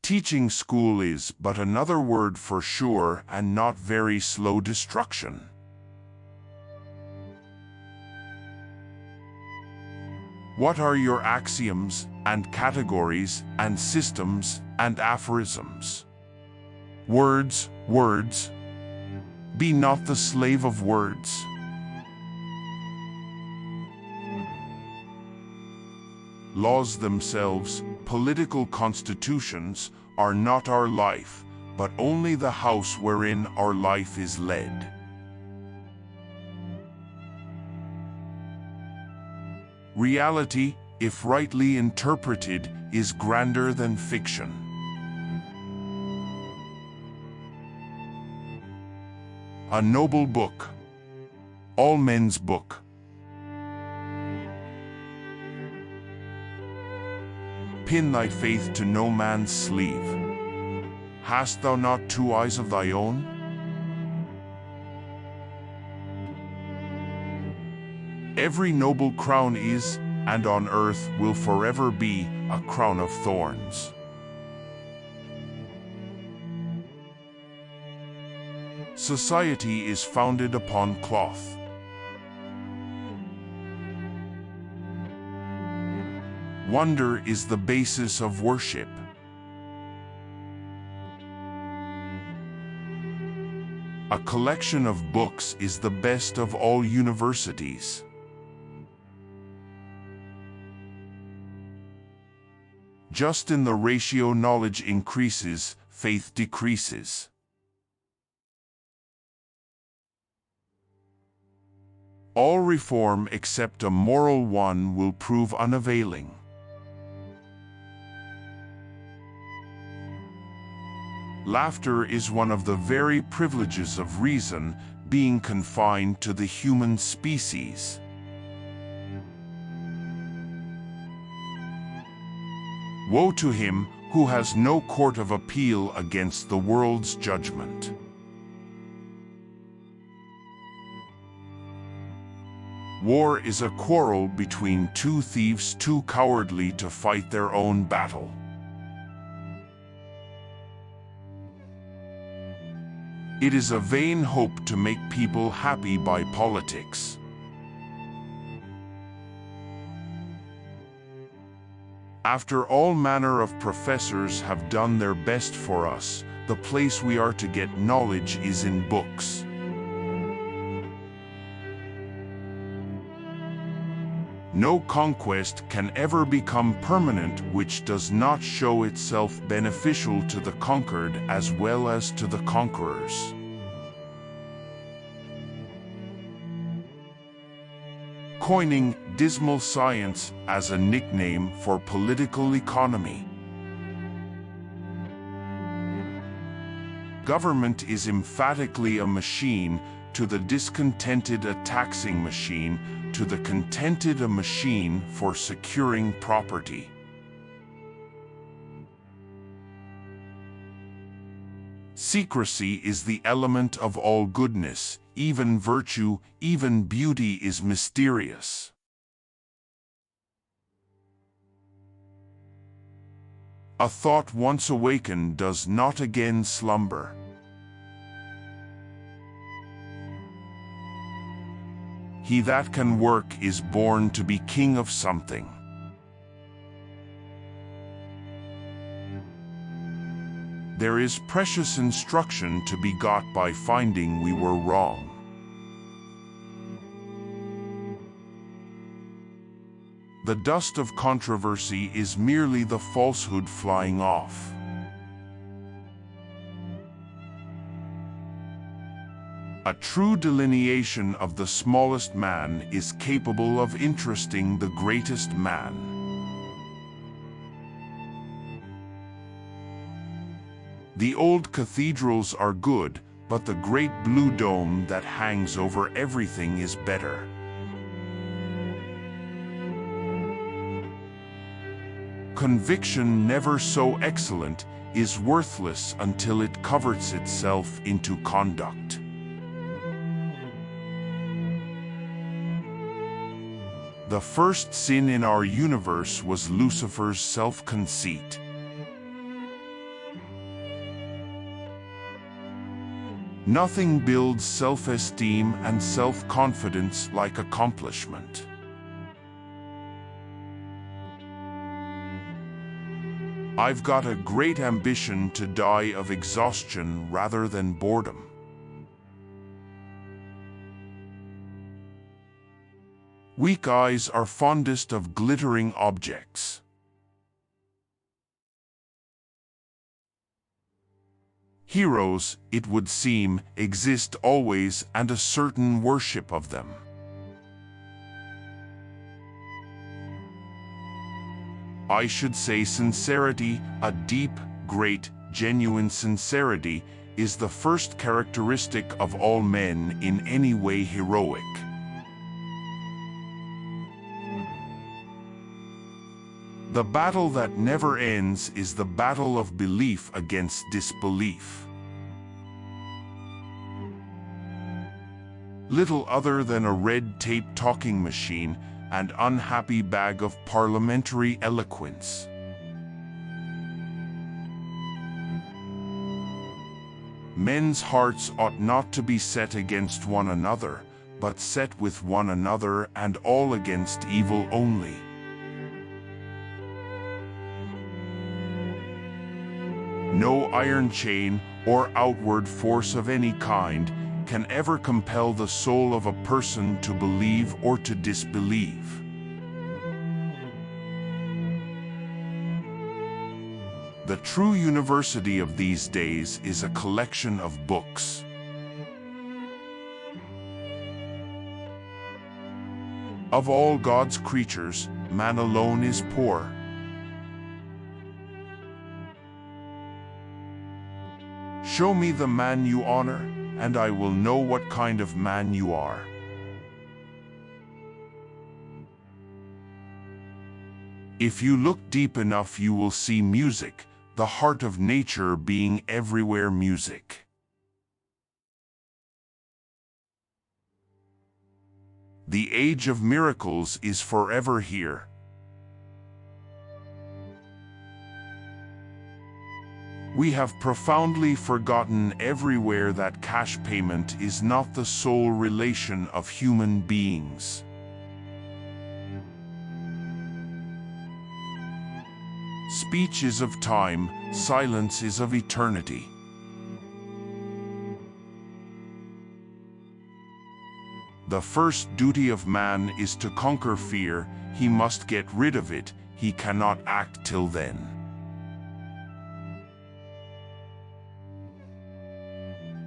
Teaching school is but another word for sure and not very slow destruction. What are your axioms and categories and systems and aphorisms? Words, words. Be not the slave of words. Laws themselves, political constitutions, are not our life, but only the house wherein our life is led. Reality, if rightly interpreted, is grander than fiction. A noble book. All men's book. Pin thy faith to no man's sleeve. Hast thou not two eyes of thy own? Every noble crown is, and on earth will forever be, a crown of thorns. Society is founded upon cloth. Wonder is the basis of worship. A collection of books is the best of all universities. Just in the ratio knowledge increases, faith decreases. All reform except a moral one will prove unavailing. Laughter is one of the very privileges of reason, being confined to the human species. Woe to him who has no court of appeal against the world's judgment. War is a quarrel between two thieves too cowardly to fight their own battle. It is a vain hope to make people happy by politics. After all manner of professors have done their best for us, the place we are to get knowledge is in books. No conquest can ever become permanent which does not show itself beneficial to the conquered as well as to the conquerors. Coining dismal science as a nickname for political economy. Government is emphatically a machine, to the discontented a taxing machine, to the contented a machine for securing property. Secrecy is the element of all goodness, even virtue, even beauty is mysterious. A thought once awakened does not again slumber. He that can work is born to be king of something. There is precious instruction to be got by finding we were wrong. The dust of controversy is merely the falsehood flying off. A true delineation of the smallest man is capable of interesting the greatest man. The old cathedrals are good, but the great blue dome that hangs over everything is better. Conviction never so excellent is worthless until it converts itself into conduct. The first sin in our universe was Lucifer's self-conceit. Nothing builds self-esteem and self-confidence like accomplishment. I've got a great ambition to die of exhaustion rather than boredom. Weak eyes are fondest of glittering objects. Heroes, it would seem, exist always and a certain worship of them. I should say sincerity, a deep, great, genuine sincerity, is the first characteristic of all men in any way heroic. The battle that never ends is the battle of belief against disbelief. Little other than a red-tape talking machine and unhappy bag of parliamentary eloquence. Men's hearts ought not to be set against one another, but set with one another and all against evil only. No iron chain or outward force of any kind can ever compel the soul of a person to believe or to disbelieve. The true university of these days is a collection of books. Of all God's creatures, man alone is poor. Show me the man you honor, and I will know what kind of man you are. If you look deep enough, you will see music, the heart of nature being everywhere music. The age of miracles is forever here. We have profoundly forgotten everywhere that cash payment is not the sole relation of human beings. Speech is of time, silence is of eternity. The first duty of man is to conquer fear. He must get rid of it. He cannot act till then.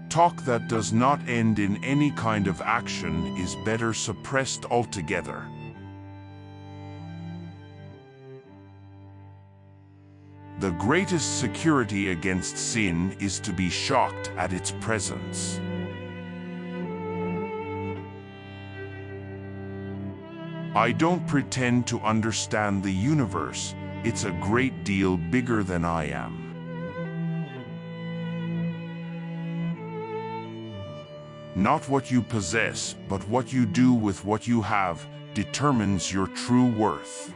Talk that does not end in any kind of action is better suppressed altogether. The greatest security against sin is to be shocked at its presence. I don't pretend to understand the universe. It's a great deal bigger than I am. Not what you possess, but what you do with what you have, determines your true worth.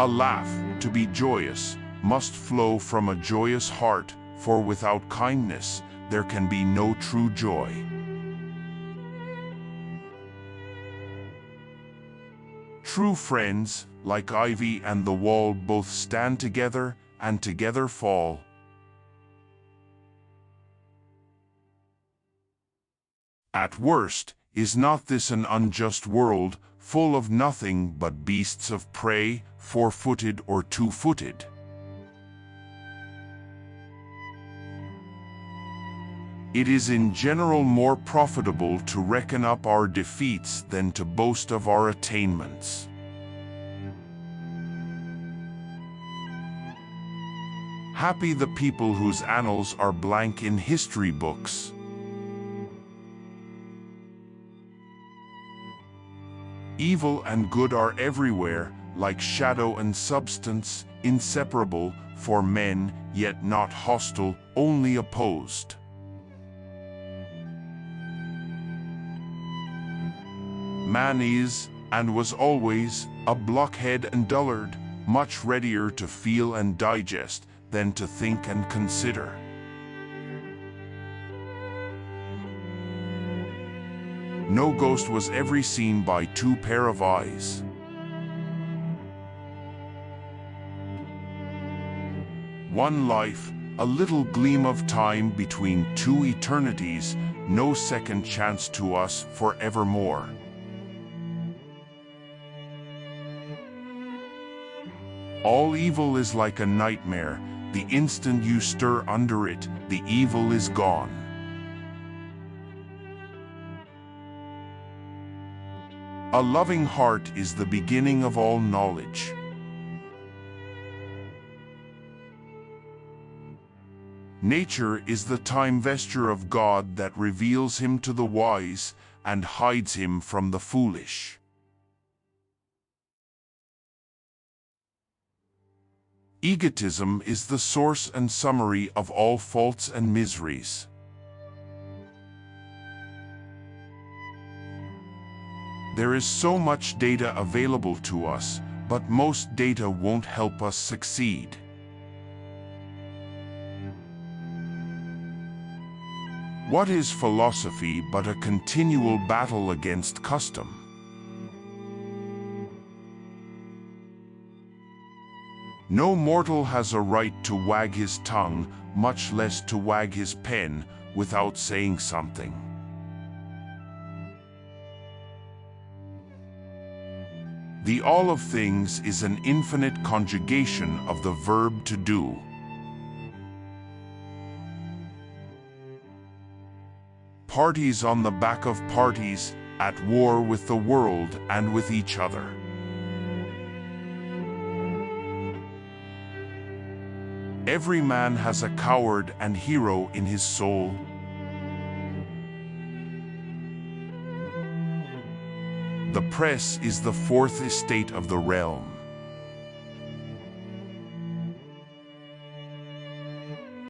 A laugh, to be joyous, must flow from a joyous heart, for without kindness, there can be no true joy. True friends, like ivy and the wall, both stand together and together fall. At worst, is not this an unjust world, full of nothing but beasts of prey, four-footed or two-footed? It is in general more profitable to reckon up our defeats than to boast of our attainments. Happy the people whose annals are blank in history books. Evil and good are everywhere, like shadow and substance, inseparable, for men, yet not hostile, only opposed. Man is, and was always, a blockhead and dullard, much readier to feel and digest than to think and consider. No ghost was ever seen by two pair of eyes. One life, a little gleam of time between two eternities, no second chance to us forevermore. All evil is like a nightmare. The instant you stir under it, the evil is gone. A loving heart is the beginning of all knowledge. Nature is the time vesture of God that reveals him to the wise and hides him from the foolish. Egotism is the source and summary of all faults and miseries. There is so much data available to us, but most data won't help us succeed. What is philosophy but a continual battle against custom? No mortal has a right to wag his tongue, much less to wag his pen, without saying something. The all of things is an infinite conjugation of the verb to do. Parties on the back of parties, at war with the world and with each other. Every man has a coward and hero in his soul. The press is the fourth estate of the realm.